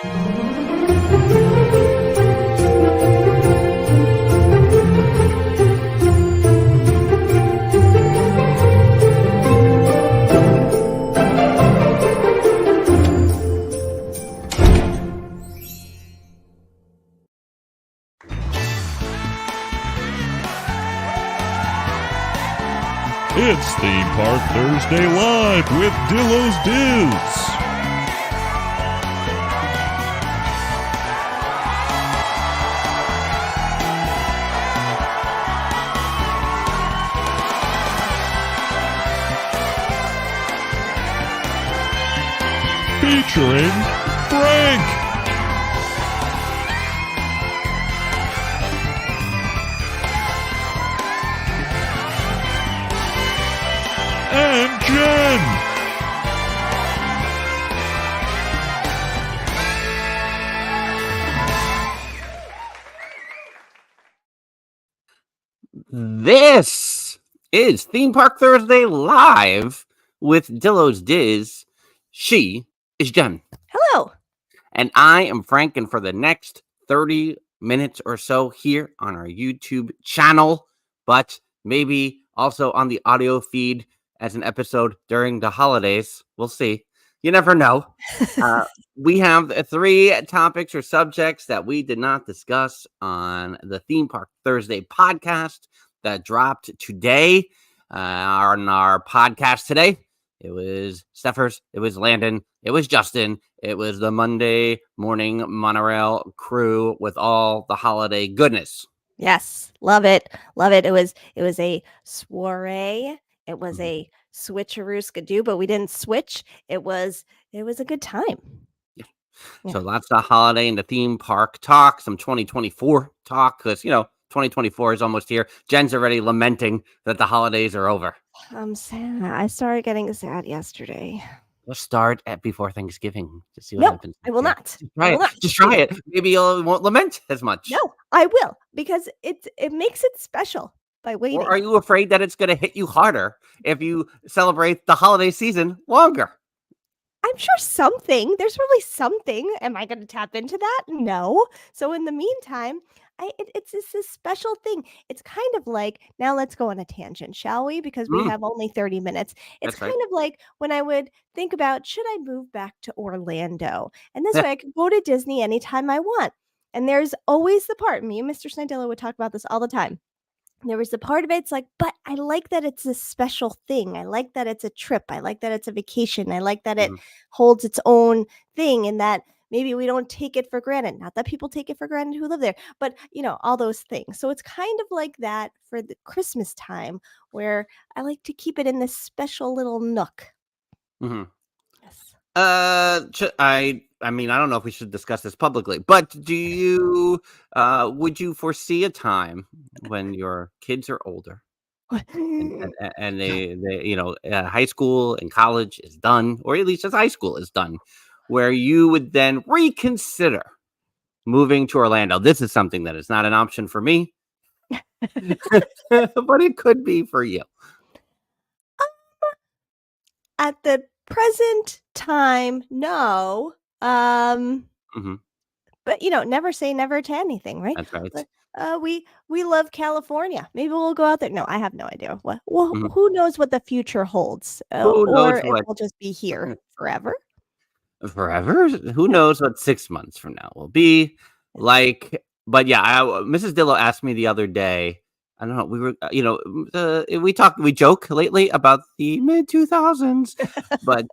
It's Theme Park Thursday Live with Dillos Diz. Featuring Frank. And Jen. This is Theme Park Thursday Live with Dillos Diz. She is Jen. Hello. And I am Frank, and for the next 30 minutes or so here on our YouTube channel, but maybe also on the audio feed as an episode during the holidays. We'll see. You never know. We have 3 topics or subjects that we did not discuss on the Theme Park Thursday podcast that dropped today on our podcast today. It was Steffers, it was Landon, it was Justin, it was the Monday morning monorail crew with all the holiday goodness. Yes, love it. Love it. It was a soiree. It was a switcheroo skidoo, but we didn't switch. It was a good time. Yeah. So lots of holiday and the theme park talk, some 2024 talk, because 2024 is almost here. Jen's already lamenting that the holidays are over. I'm sad. I started getting sad yesterday. We'll start before Thanksgiving to see what happens. I will not. Just try it. Maybe you won't lament as much. No, I will, because it makes it special by waiting. Or are you afraid that it's going to hit you harder if you celebrate the holiday season longer? I'm sure there's probably something. Am I going to tap into that? No. So in the meantime, it's this special thing. It's kind of like, now let's go on a tangent, shall we? Because we have only 30 minutes. It's kind of like when I would think about, should I move back to Orlando? And this way I could go to Disney anytime I want. And there's always the part, me and Mr. Snidillo would talk about this all the time. There was the part of it, it's like, but I like that it's a special thing. I like that it's a trip. I like that it's a vacation. I like that it holds its own thing, and that maybe we don't take it for granted. Not that people take it for granted who live there, but all those things. So it's kind of like that for the Christmas time, where I like to keep it in this special little nook. Mm-hmm. Yes. I mean, I don't know if we should discuss this publicly, but would you foresee a time when your kids are older and they high school and college is done, or at least as high school is done, where you would then reconsider moving to Orlando? This is something that is not an option for me, but it could be for you. At the present time, no. But never say never to anything, right? That's right. But, we love California. Maybe we'll go out there. No, I have no idea. Who knows what the future holds? Or it will just be here forever. Forever? Who knows what 6 months from now will be like? But yeah, Mrs. Dillo asked me the other day. I don't know. We were, we joke lately about the mid 2000s, but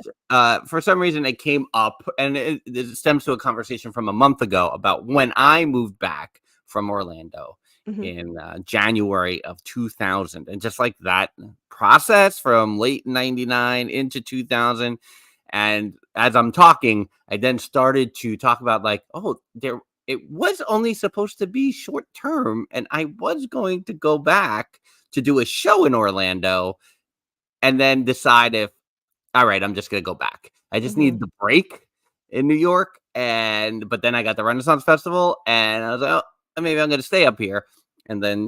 for some reason it came up, and it stems to a conversation from a month ago about when I moved back from Orlando in January of 2000, and just like that process from late 99 into 2000. And as I'm talking, I then started to talk about it was only supposed to be short term, and I was going to go back to do a show in Orlando and then decide all right, I'm just going to go back. I just need the break in New York. But then I got the Renaissance Festival, and I was like, oh, maybe I'm going to stay up here. And then,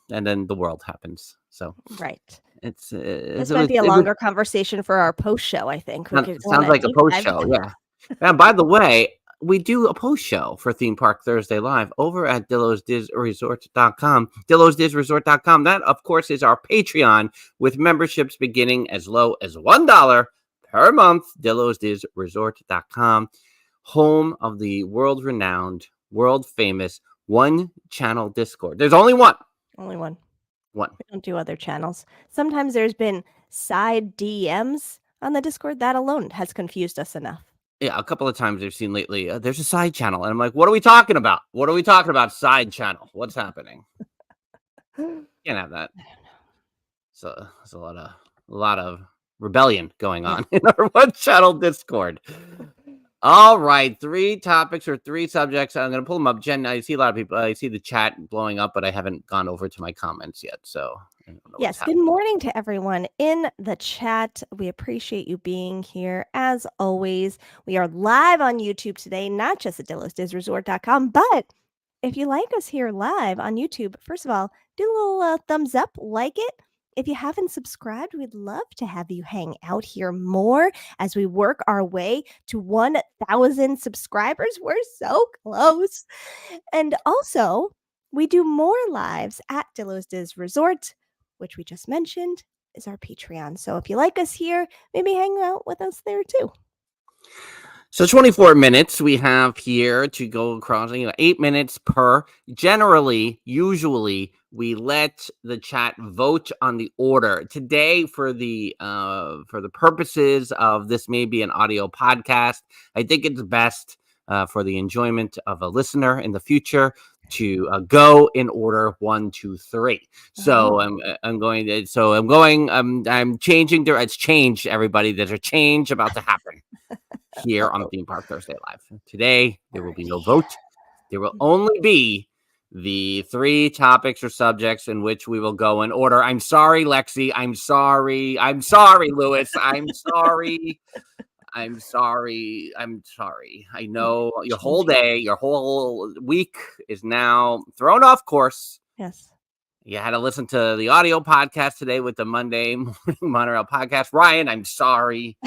and then the world happens. So, right. This might be a longer conversation for our post show, I think. Sounds like a post show. Yeah. And by the way, we do a post show for Theme Park Thursday Live over at DillosDizResort.com. DillosDizResort.com. That, of course, is our Patreon with memberships beginning as low as $1 per month. DillosDizResort.com. Home of the world-renowned, world-famous one-channel Discord. There's only one. Only one. One. We don't do other channels. Sometimes there's been side DMs on the Discord. That alone has confused us enough. Yeah, a couple of times I've seen lately, there's a side channel. And I'm like, what are we talking about? What are we talking about? Side channel. What's happening? Can't have that. So there's a lot of rebellion going on in our one channel Discord. All right, 3 topics or 3 subjects. I'm going to pull them up. Jen, I see a lot of people. I see the chat blowing up, but I haven't gone over to my comments yet. So, I don't know yes, good morning to everyone in the chat. We appreciate you being here. As always, we are live on YouTube today, not just at DillosDizResort.com, but if you like us here live on YouTube, first of all, do a little thumbs up, like it. If you haven't subscribed, we'd love to have you hang out here more as we work our way to 1,000 subscribers. We're so close. And also, we do more lives at Dillos Diz Resort, which we just mentioned is our Patreon. So if you like us here, maybe hang out with us there too. So 24 minutes we have here to go across, 8 minutes per. Usually, we let the chat vote on the order. Today, for the purposes of this may be an audio podcast, I think it's best for the enjoyment of a listener in the future to go in order 1, 2, 3. So I'm changing. It's changed, everybody. There's a change about to happen here on Theme Park Thursday Live. Today, there will be no vote. There will only be the 3 topics or subjects in which we will go in order. I'm sorry, Lexi. I'm sorry. I'm sorry, Lewis. I'm sorry. I'm sorry. I'm sorry. I know your whole day, your whole week is now thrown off course. Yes. You had to listen to the audio podcast today with the Monday Morning Monorail podcast. Ryan, I'm sorry.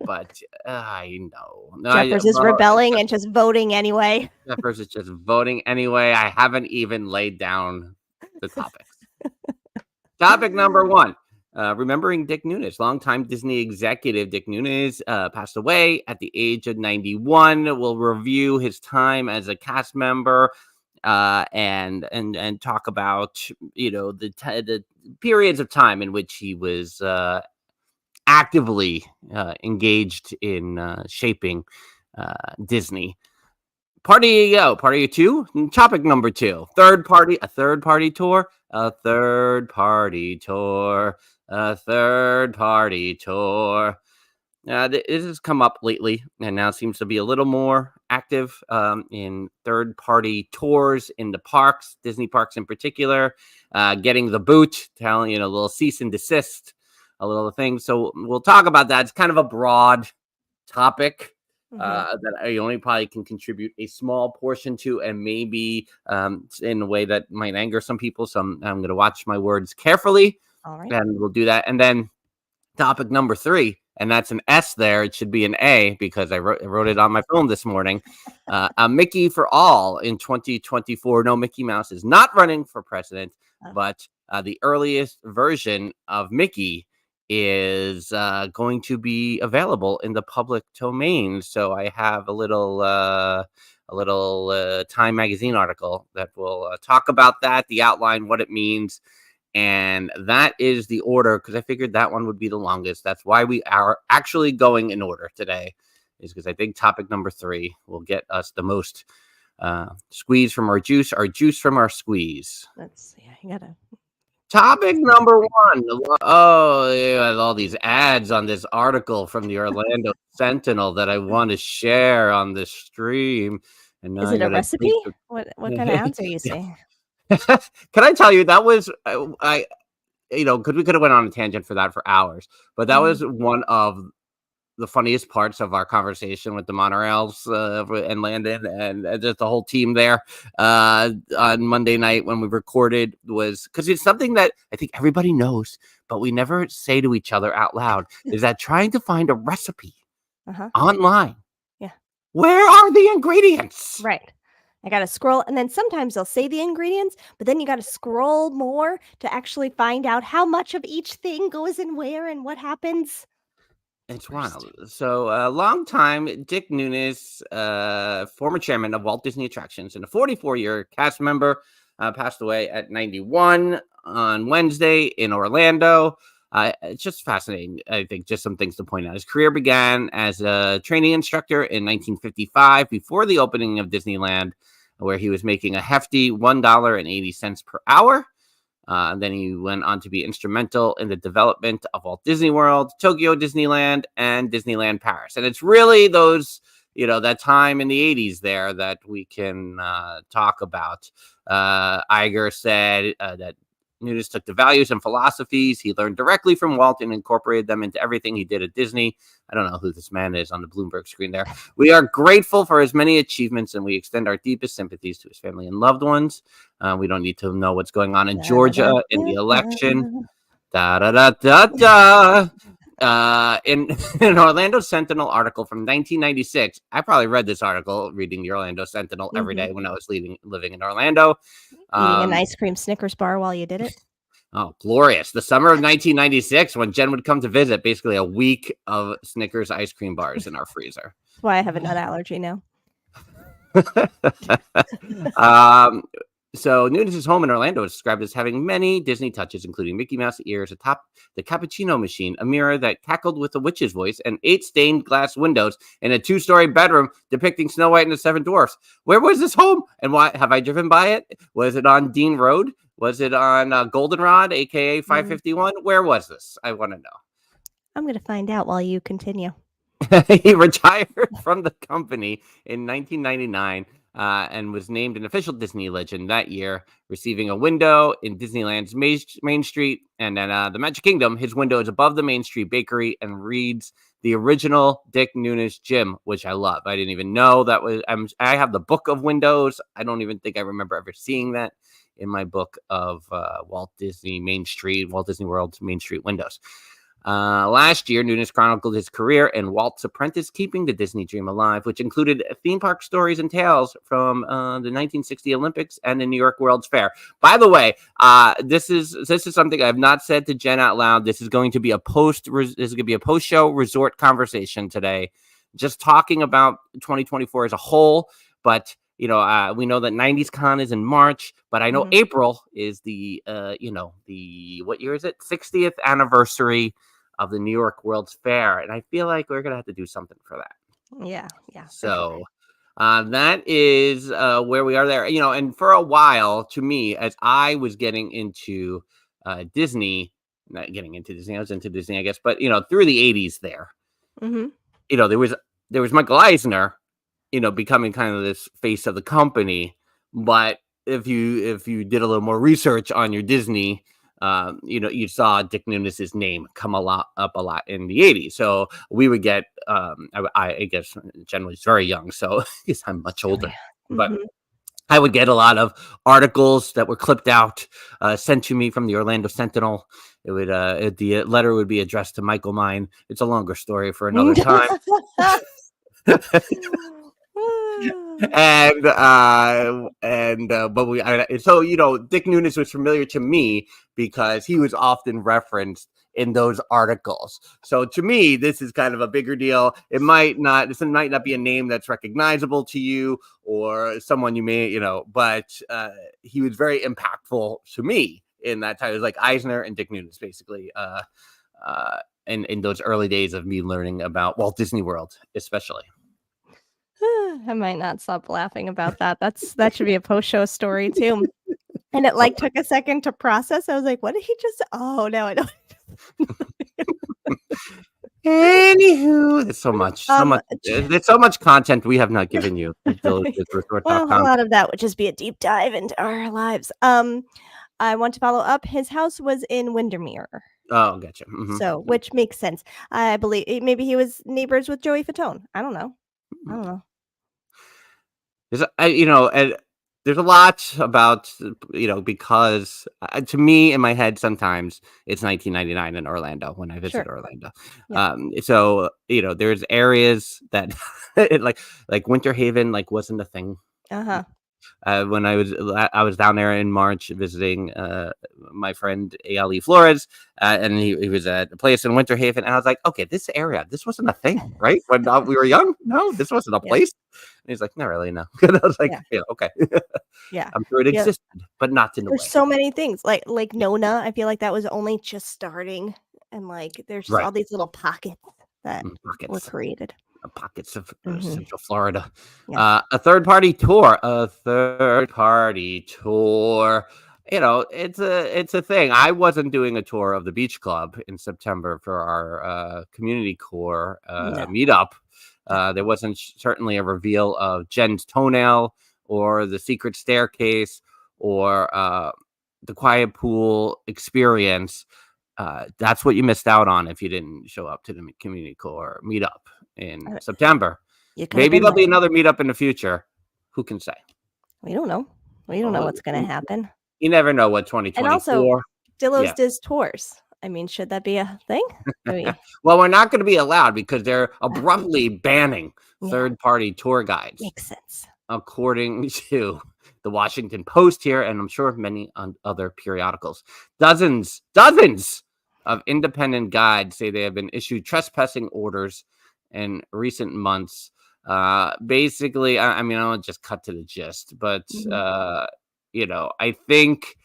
But I know. Jeffers is rebelling and just voting anyway. Jeffers is just voting anyway. I haven't even laid down the topics. Topic number 1. Remembering Dick Nunes. Longtime Disney executive Dick Nunes passed away at the age of 91. We'll review his time as a cast member and talk about, the periods of time in which he was actively engaged in shaping Disney. Party 2. Topic number 2. A third party tour. This has come up lately and now seems to be a little more active in third-party tours in the parks, Disney parks in particular, getting the boot, telling, a little cease and desist, a little thing. So we'll talk about that. It's kind of a broad topic that I only probably can contribute a small portion to, and maybe in a way that might anger some people. So I'm going to watch my words carefully. All right. And we'll do that. And then topic number 3, and that's an S there. It should be an A because I wrote it on my phone this morning. A Mickey for all in 2024. No, Mickey Mouse is not running for president, but the earliest version of Mickey is going to be available in the public domain. So I have a little Time magazine article that will talk about that, the outline, what it means. And that is the order, because I figured that one would be the longest. That's why we are actually going in order today, is because I think topic number 3 will get us the most squeeze from our juice from our squeeze. Let's see. I gotta. Topic number 1. Oh, yeah, all these ads on this article from the Orlando Sentinel that I want to share on the stream. And is it a recipe? What kind of ads are you saying? Can I tell you, that was because we could have went on a tangent for that for hours, but that was one of the funniest parts of our conversation with the monorails and Landon and just the whole team there on Monday night when we recorded, was because it's something that I think everybody knows, but we never say to each other out loud, is that trying to find a recipe online Where are the ingredients? Right. I got to scroll. And then sometimes they'll say the ingredients, but then you got to scroll more to actually find out how much of each thing goes in where and what happens. It's Worst. wild. So, a long time, Dick Nunis, former chairman of Walt Disney Attractions and a 44-year cast member, passed away at 91 on Wednesday in Orlando. It's just fascinating. I think just some things to point out. His career began as a training instructor in 1955 before the opening of Disneyland, where he was making a hefty $1.80 per hour. Then he went on to be instrumental in the development of Walt Disney World, Tokyo Disneyland, and Disneyland Paris. And it's really those, that time in the 80s there that we can talk about. Iger said that Nunes took the values and philosophies he learned directly from Walt and incorporated them into everything he did at Disney. I don't know who this man is on the Bloomberg screen there. We are grateful for his many achievements, and we extend our deepest sympathies to his family and loved ones. We don't need to know what's going on in Georgia in the election. In Orlando Sentinel article from 1996, I probably read this article reading the Orlando Sentinel every day when I was living in Orlando. Eating an ice cream Snickers bar while you did it. Oh, glorious. The summer of 1996, when Jen would come to visit, basically a week of Snickers ice cream bars in our freezer. That's why I have a nut allergy now. So Nunes' home in Orlando is described as having many Disney touches, including Mickey Mouse ears atop the cappuccino machine, a mirror that cackled with a witch's voice, and 8 stained glass windows in a 2-story bedroom depicting Snow White and the 7 Dwarfs. Where was this home? And why have I driven by it? Was it on Dean Road? Was it on Goldenrod, aka 551? Where was this? I want to know. I'm going to find out while you continue. He retired from the company in 1999. And was named an official Disney legend that year, receiving a window in Disneyland's Main Street. And then the Magic Kingdom, his window is above the Main Street Bakery and reads the original Dick Nunes gym, which I love. I didn't even know that was. I have the book of windows. I don't even think I remember ever seeing that in my book of Walt Disney World's Main Street windows. Last year, Nunes chronicled his career in Walt's Apprentice, keeping the Disney dream alive, which included theme park stories and tales from the 1960 Olympics and the New York World's Fair. By the way, this is something I have not said to Jen out loud. This is going to be a post-show resort conversation today, just talking about 2024 as a whole. But we know that 90s Con is in March, but I know April is the what year is it? 60th anniversary of the New York World's Fair, and I feel like we're gonna have to do something for that. Yeah. So that is where we are there. And for a while, to me, as I was getting into Disney, not getting into Disney, I was into Disney, I guess, but through the 80s there, there was Michael Eisner, becoming kind of this face of the company. But if you did a little more research on your Disney, you saw Dick Nunes' name come up a lot in the 80s. So we would get, I guess Jen was very young, so I guess I'm much older. But I would get a lot of articles that were clipped out, sent to me from the Orlando Sentinel. It would the letter would be addressed to Michael Mine. It's a longer story for another time. So Dick Nunes was familiar to me because he was often referenced in those articles. So to me, this is kind of a bigger deal. This might not be a name that's recognizable to you or someone you may, but he was very impactful to me in that time. It was like Eisner and Dick Nunes, basically, in those early days of me learning about Walt Disney World, especially. I might not stop laughing about that. That should be a post-show story too. And it took a second to process. I was like, what did he just? Oh no, I don't. Anywho, there's so much. There's so much content we have not given you. Well, a lot of that would just be a deep dive into our lives. I want to follow up. His house was in Windermere. Oh, gotcha. So, which makes sense. I believe maybe he was neighbors with Joey Fatone. I don't know. there's a lot about, because to me in my head sometimes it's 1999 in Orlando when I visit Sure. Orlando. Yeah. So there's areas that like Winter Haven wasn't a thing. Uh-huh. When I was down there in March visiting my friend Ali Flores, and he was at a place in Winter Haven, and I was like, okay, this area, this wasn't a thing, right? When we were young, no, this wasn't a Yeah. place. And he's like, not really, no. And I was like, Yeah. yeah, okay. Yeah. I'm sure it Yeah. existed, but not in the There's way. so many things like Nona. I feel like that was only just starting, and there's just Right. all these little pockets that were Pockets. created. Pockets of Mhm. Central Florida. Yeah. A third party tour. It's a thing. I wasn't doing a tour of the beach club in September for our community core No. meetup. There wasn't certainly a reveal of Jen's toenail or the secret staircase or the quiet pool experience. That's what you missed out on if you didn't show up to the community core meetup in Uh, September. You could have Maybe been there'll be there. another meetup in the future. Who can say? We don't know. We don't know Well, what's gonna happen. you never know what And also, 2024. Dillos Yeah. does tours. I mean, should that be a thing? I mean, Well, we're not going to be allowed because they're abruptly banning yeah, third-party tour guides, makes sense. according to the Washington Post here, and I'm sure many other periodicals. Dozens of independent guides say they have been issued trespassing orders in recent months. Basically, I mean, I'll just cut to the gist, but Mhm. I think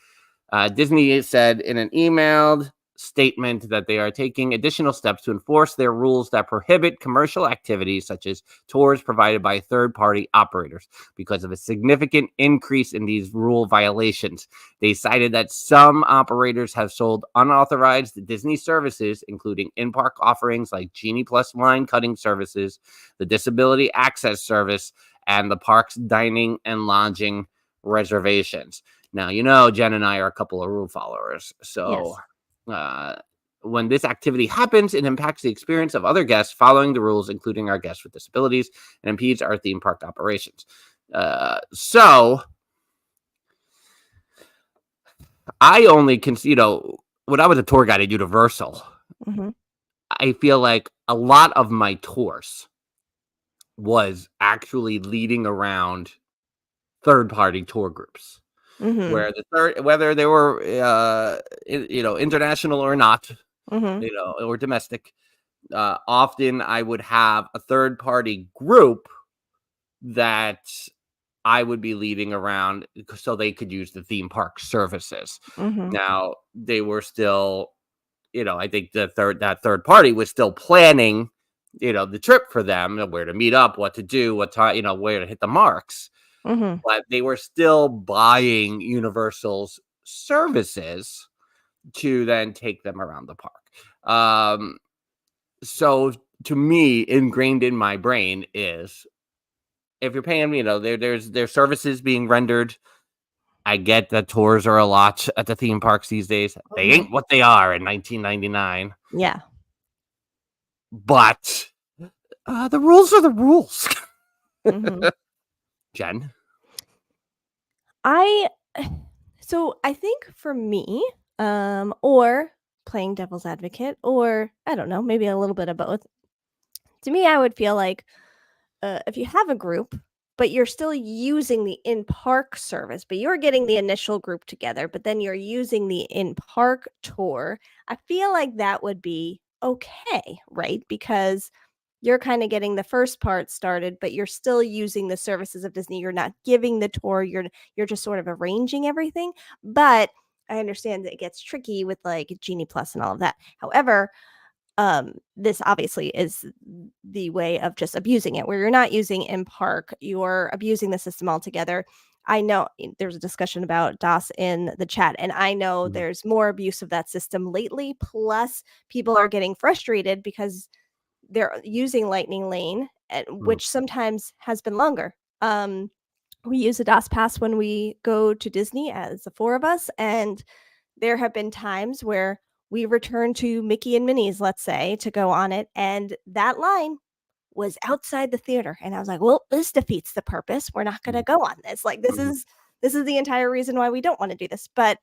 Disney said in an emailed statement that they are taking additional steps to enforce their rules that prohibit commercial activities such as tours provided by third-party operators because of a significant increase in these rule violations. They cited that some operators have sold unauthorized Disney services, including in-park offerings like Genie Plus line cutting services, the Disability Access Service, and the park's dining and lodging reservations. Now, Jen and I are a couple of rule followers. So Yes. when this activity happens, it impacts the experience of other guests following the rules, including our guests with disabilities, and impedes our theme park operations. So I only can, when I was a tour guide at Universal, Mhm. I feel like a lot of my tours was actually leading around third-party tour groups. Mhm. Where whether they were international or not, Mhm. or domestic, often I would have a third party group that I would be leading around so they could use the theme park services. Mhm. Now they were still, I think that third party was still planning, the trip for them, where to meet up, what to do, what time, where to hit the marks. Mhm. But they were still buying Universal's services to then take them around the park. So to me, ingrained in my brain is if you're paying, there's services being rendered. I get that tours are a lot at the theme parks these days. They Mhm. ain't what they are in 1999, Yeah. but the rules are the rules. Mhm. Jen, I so I think for me, or playing devil's advocate, or I don't know, maybe a little bit of both. To me, I would feel like if you have a group, but you're still using the in park service, but you're getting the initial group together, but then you're using the in park tour, I feel like that would be okay, right? Because you're kind of getting the first part started, but you're still using the services of Disney. You're not giving the tour. You're just sort of arranging everything. But I understand that it gets tricky with like Genie Plus and all of that. However, this obviously is the way of just abusing it, where you're not using in park, you're abusing the system altogether. I know there's a discussion about DOS in the chat, and I know Mhm. there's more abuse of that system lately. Plus, people are getting frustrated because they're using Lightning Lane, Mhm. which sometimes has been longer. We use a DOS pass when we go to Disney as the four of us, and there have been times where we return to Mickey and Minnie's, let's say, to go on it, and that line was outside the theater, and I was like, "Well, this defeats the purpose. We're not gonna Mhm. go on this. Like, this Mhm. is this is the entire reason why we don't want to do this. But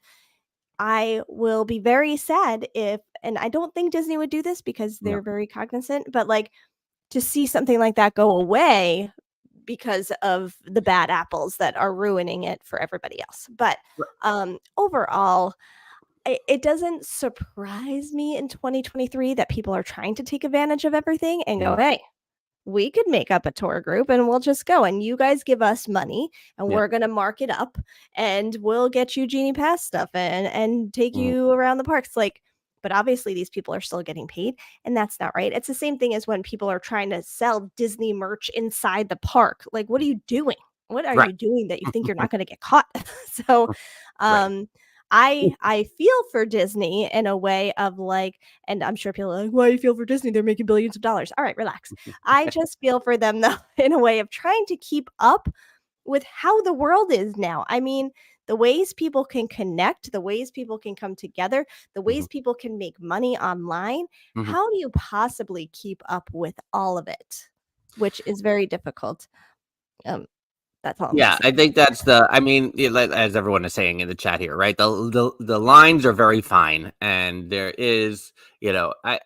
I will be very sad if, and I don't think Disney would do this because Yeah. they're very cognizant, but like to see something like that go away because of the bad apples that are ruining it for everybody else. But overall, it doesn't surprise me in 2023 that people are trying to take advantage of everything and go, hey, we could make up a tour group and we'll just go and you guys give us money and Yeah. we're going to mark it up and we'll get you Genie Pass stuff and take Mhm. you around the parks. Like, but obviously these people are still getting paid and that's not right. It's the same thing as when people are trying to sell Disney merch inside the park. Like, what are you doing? What are Right. you doing that you think you're not going to get caught? So, Right. I feel for Disney in a way of like, and I'm sure people are like, why do you feel for Disney? They're making billions of dollars. All right, relax. I just feel for them though in a way of trying to keep up with how the world is now. I mean, the ways people can connect, the ways people can come together, the ways Mhm. people can make money online. Mhm. How do you possibly keep up with all of it? Which is very difficult. That's all I'm gonna Yeah, say. I think that's the. I mean, as everyone is saying in the chat here, right? The lines are very fine, and there is, I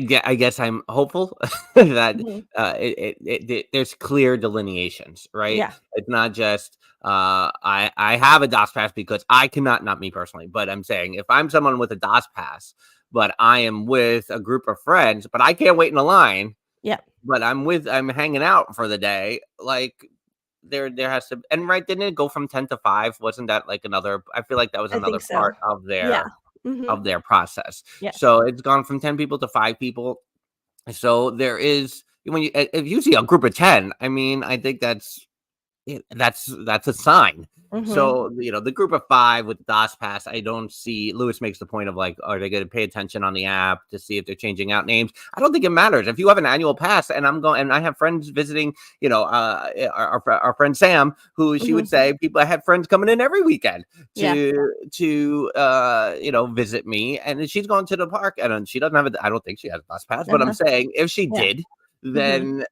guess I'm hopeful that Mhm. there's clear delineations, right? Yeah. It's not just I have a DOS pass because I cannot, not me personally, but I'm saying if I'm someone with a DOS pass, but I am with a group of friends, but I can't wait in a line, Yeah. but I'm hanging out for the day, like there has to, and right, didn't it go from 10 to 5? Wasn't that like another, I feel like that was I another think so. part of Yeah. their Mhm. process. Yeah. So it's gone from 10 people to 5 people. So there is, when you, if you see a group of 10, I mean, I think that's a sign. Mhm. So the group of 5 with DOS pass, I don't see. Lewis makes the point of like, are they going to pay attention on the app to see if they're changing out names? I don't think it matters if you have an annual pass. And I'm going, and I have friends visiting. Our friend Sam, who she would Mhm. say, I had friends coming in every weekend Yeah. to visit me, and she's going to the park, and she doesn't have I don't think she has a DOS pass, but I'm Uh-huh. saying if she Yeah. did, Mhm.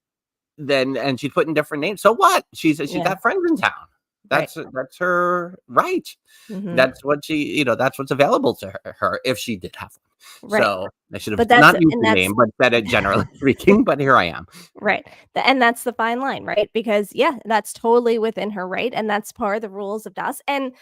then and she's putting different names. So what? She's Yeah. got friends in town. Right. That's her right. Mhm. That's what that's what's available to her if she did have one. Right. So I should have But that's not used and the that's name, but said it generally speaking. But here I am. right. And that's the fine line, right? Because yeah, that's totally within her right, and that's part of the rules of DOS. And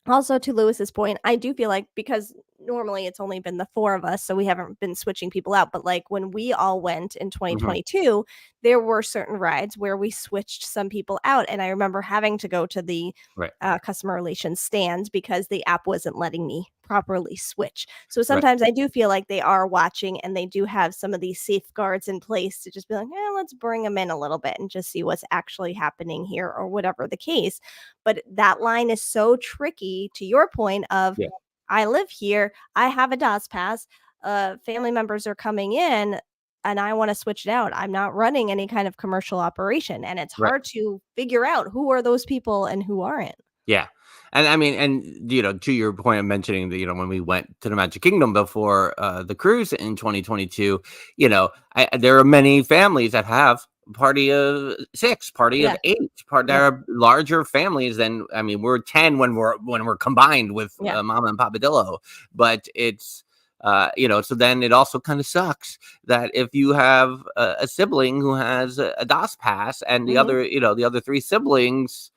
also to Lewis's point, I do feel like because normally it's only been the 4 of us, so we haven't been switching people out. But like when we all went in Mhm. 2022, there were certain rides where we switched some people out. And I remember having to go to the Right. customer relations stand because the app wasn't letting me properly switch. So Right. sometimes I do feel like they are watching and they do have some of these safeguards in place to just be like, let's bring them in a little bit and just see what's actually happening here or whatever the case. But that line is so tricky to your point of Yeah. I live here, I have a DOS pass, family members are coming in and I want to switch it out. I'm not running any kind of commercial operation and it's Right. hard to figure out who are those people and who aren't. Yeah. And I mean, and to your point of mentioning that, when we went to the Magic Kingdom before the cruise in 2022, there are many families that have party of 6, party of Yeah. 8, there Yeah. are larger families than, I mean, we're 10 when we're combined with Yeah. Mama and Papa Dillo, but it's so then it also kind of sucks that if you have a sibling who has a DOS pass and the Mhm. other, the other 3 siblings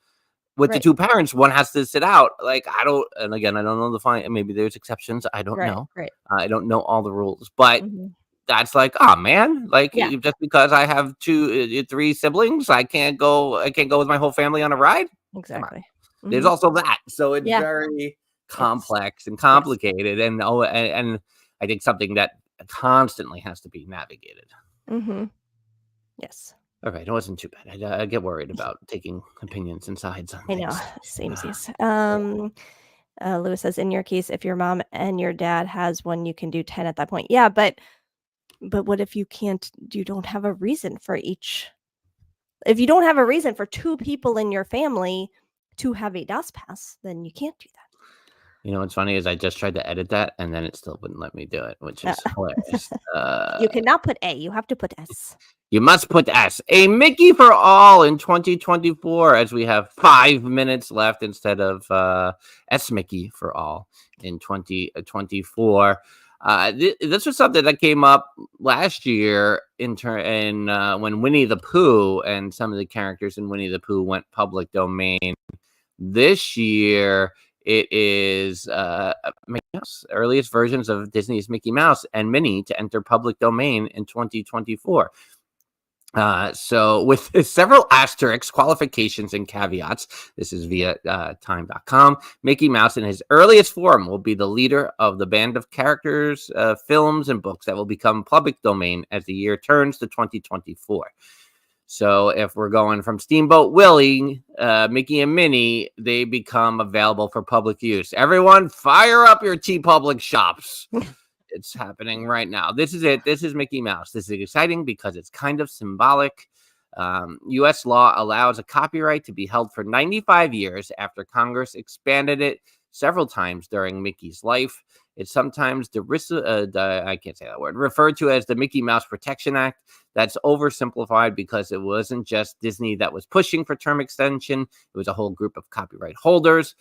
with the Right. 2 parents, one has to sit out. Like, I don't, and again, I don't know the fine. Maybe there's exceptions. I don't Right. know. Right. I don't know all the rules, but Mhm. that's like, oh man, like Yeah. just because I have 3 siblings, I can't go. I can't go with my whole family on a ride. Come on. Exactly. There's Mhm. also that. So it's Yeah. very It's complex and yes. complicated, and I think something that constantly has to be navigated. Mhm. Yes. All right, it wasn't too bad. I get worried about taking opinions and sides on I know. things. Samesies. Lewis says, in your case, if your mom and your dad has one, you can do 10 at that point. Yeah, but what if you can't? You don't have a reason for each. If you don't have a reason for 2 people in your family to have a DOS pass, then you can't do that. You know what's funny is I just tried to edit that and then it still wouldn't let me do it, which Uh, is hilarious. you cannot put A. You have to put S. You must put S. A Mickey for all in 2024, as we have 5 minutes left instead of S Mickey for all in 2024. This was something that came up last year when Winnie the Pooh and some of the characters in Winnie the Pooh went public domain. This year, it is Mickey Mouse, earliest versions of Disney's Mickey Mouse and Minnie to enter public domain in 2024. So with several asterisks, qualifications, and caveats, this is via time.com. Mickey Mouse in his earliest form will be the leader of the band of characters, films, and books that will become public domain as the year turns to 2024. So if we're going from Steamboat Willie, Mickey and Minnie, they become available for public use. Everyone, fire up your TeePublic shops. It's happening right now. This is it. This is Mickey Mouse. This is exciting because it's kind of symbolic. U.S. law allows a copyright to be held for 95 years after Congress expanded it several times during Mickey's life. It's sometimes I can't say that word, referred to as the Mickey Mouse Protection Act. That's oversimplified because it wasn't just Disney that was pushing for term extension. It was a whole group of copyright holders.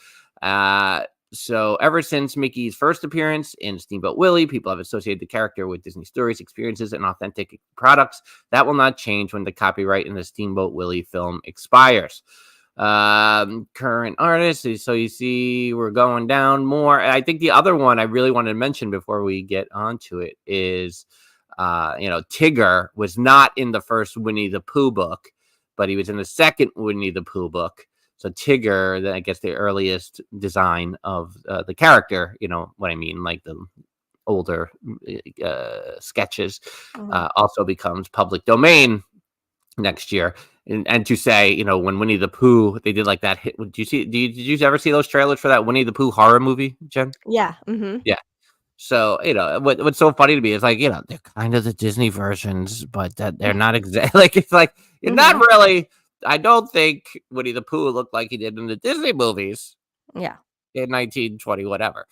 So ever since Mickey's first appearance in Steamboat Willie, people have associated the character with Disney stories, experiences, and authentic products. That will not change when the copyright in the Steamboat Willie film expires. Current artists. So you see we're going down more. I think the other one I really wanted to mention before we get onto it is, Tigger was not in the first Winnie the Pooh book, but he was in the second Winnie the Pooh book. So Tigger, I guess the earliest design of the character, you know what I mean, like the older sketches, also becomes public domain next year. And to say, when Winnie the Pooh, they did like that hit. Did you ever see those trailers for that Winnie the Pooh horror movie, Jen? Yeah. Mm-hmm. Yeah. So, what's so funny to me is like, they're kind of the Disney versions, but that they're not exactly like, it's like, you're not really. I don't think Winnie the Pooh looked like he did in the Disney movies. Yeah. In 1920, whatever.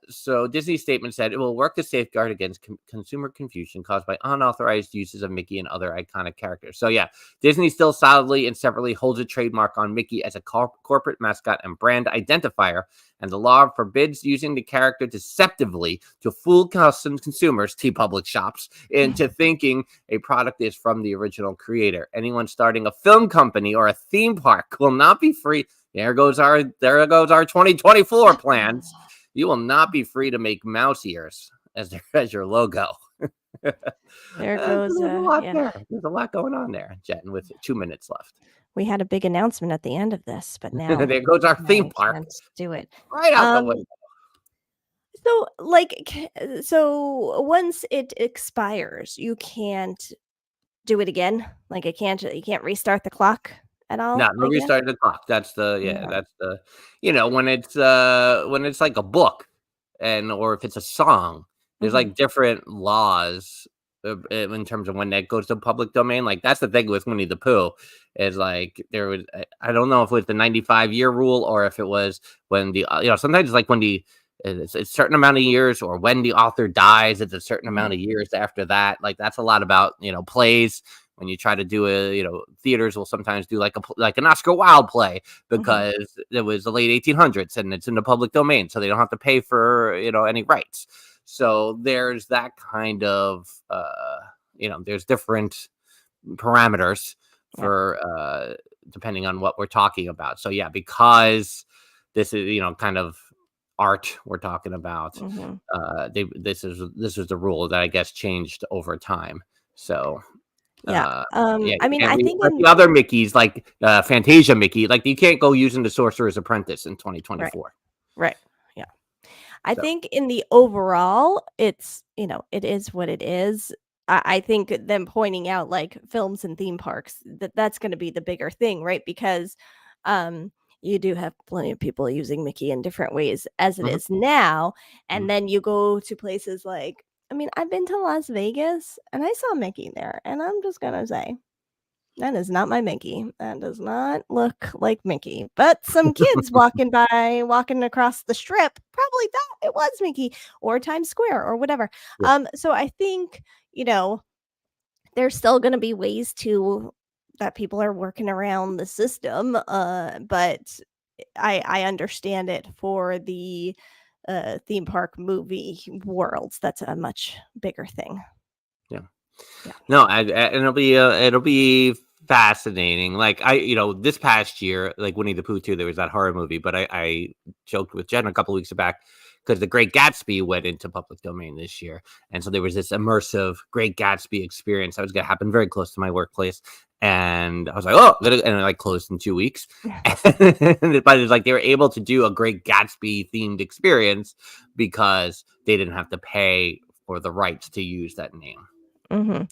So Disney's statement said it will work to safeguard against consumer confusion caused by unauthorized uses of Mickey and other iconic characters. So yeah, Disney still solidly and separately holds a trademark on Mickey as a corporate mascot and brand identifier, and the law forbids using the character deceptively to fool consumers, TeePublic shops, into thinking a product is from the original creator. Anyone starting a film company or a theme park will not be free. There goes our 2024 plans. You will not be free to make mouse ears as your logo. There goes There's a lot there. There's a lot going on there, Jen, with 2 minutes left. We had a big announcement at the end of this, but now there goes our theme park. Let's do it. Right out the window. So once it expires, you can't do it again. Like you can't restart the clock at all. No, restart the clock. That's that's the when it's like a book or if it's a song, there's like different laws in terms of when that goes to public domain. Like that's the thing with Winnie the Pooh is like there was, I don't know if it was the 95-year rule or if it was when the sometimes it's like when it's a certain amount of years or when the author dies, it's a certain amount of years after that. Like that's a lot about plays. When you try to do theaters will sometimes do like an Oscar Wilde play because it was the late 1800s and it's in the public domain, so they don't have to pay for any rights. So there's that kind of there's different parameters for depending on what we're talking about. So yeah, because this is kind of art we're talking about, this is the rule that I guess changed over time. So. I mean, I think the other Mickeys, like Fantasia Mickey, like you can't go using the Sorcerer's Apprentice in 2024. Right. Yeah. I think in the overall, it's, it is what it is. I think them pointing out like films and theme parks, that's going to be the bigger thing, right? Because you do have plenty of people using Mickey in different ways as it is now. And then you go to places like, I've been to Las Vegas and I saw Mickey there, and I'm just gonna say, That is not my Mickey. That does not look like Mickey. But some kids walking across the strip, probably thought it was Mickey or Times Square or whatever. Yeah. So I think, there's still going to be ways that people are working around the system. But I understand it for the theme park movie worlds. That's a much bigger thing. Yeah. Yeah. No, and it'll be fascinating. Like this past year, like Winnie the Pooh 2, there was that horror movie, but I joked with Jen a couple weeks back because The Great Gatsby went into public domain this year, and so there was this immersive Great Gatsby experience that was going to happen very close to my workplace, and I was like, oh, and it like closed in 2 weeks, but it's like they were able to do a Great Gatsby themed experience because they didn't have to pay for the rights to use that name. Mm-hmm.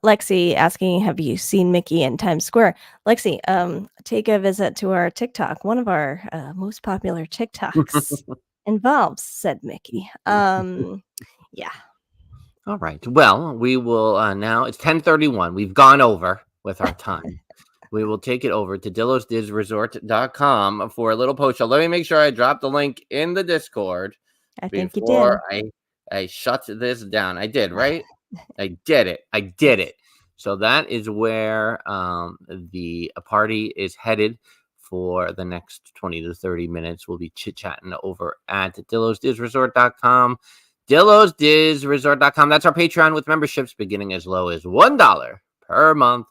Lexi asking, have you seen Mickey in Times Square? Lexi, take a visit to our TikTok. One of our most popular TikToks involves said Mickey. Yeah. All right. Well, we will now. It's 10:31. We've gone over with our time. We will take it over to dillosdizresort.com for a little post show. Let me make sure I drop the link in the Discord before I shut this down. I did, right? I did it. So that is where the party is headed for the next 20 to 30 minutes. We'll be chit-chatting over at dillosdizresort.com. dillosdizresort.com. That's our Patreon with memberships beginning as low as $1 per month.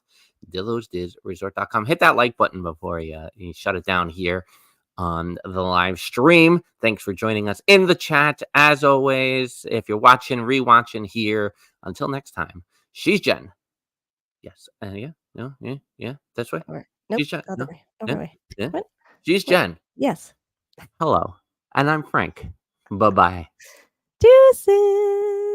dillosdizresort.com. Hit that like button before you shut it down here on the live stream. Thanks for joining us in the chat. As always, if you're watching, rewatching here, until next time, she's Jen. Yes. Yeah. No. Yeah. That's right. Nope, She's Jen. other way. Other way. Yeah. What? She's Jen. Yes. Hello. And I'm Frank. Bye-bye. Deuces.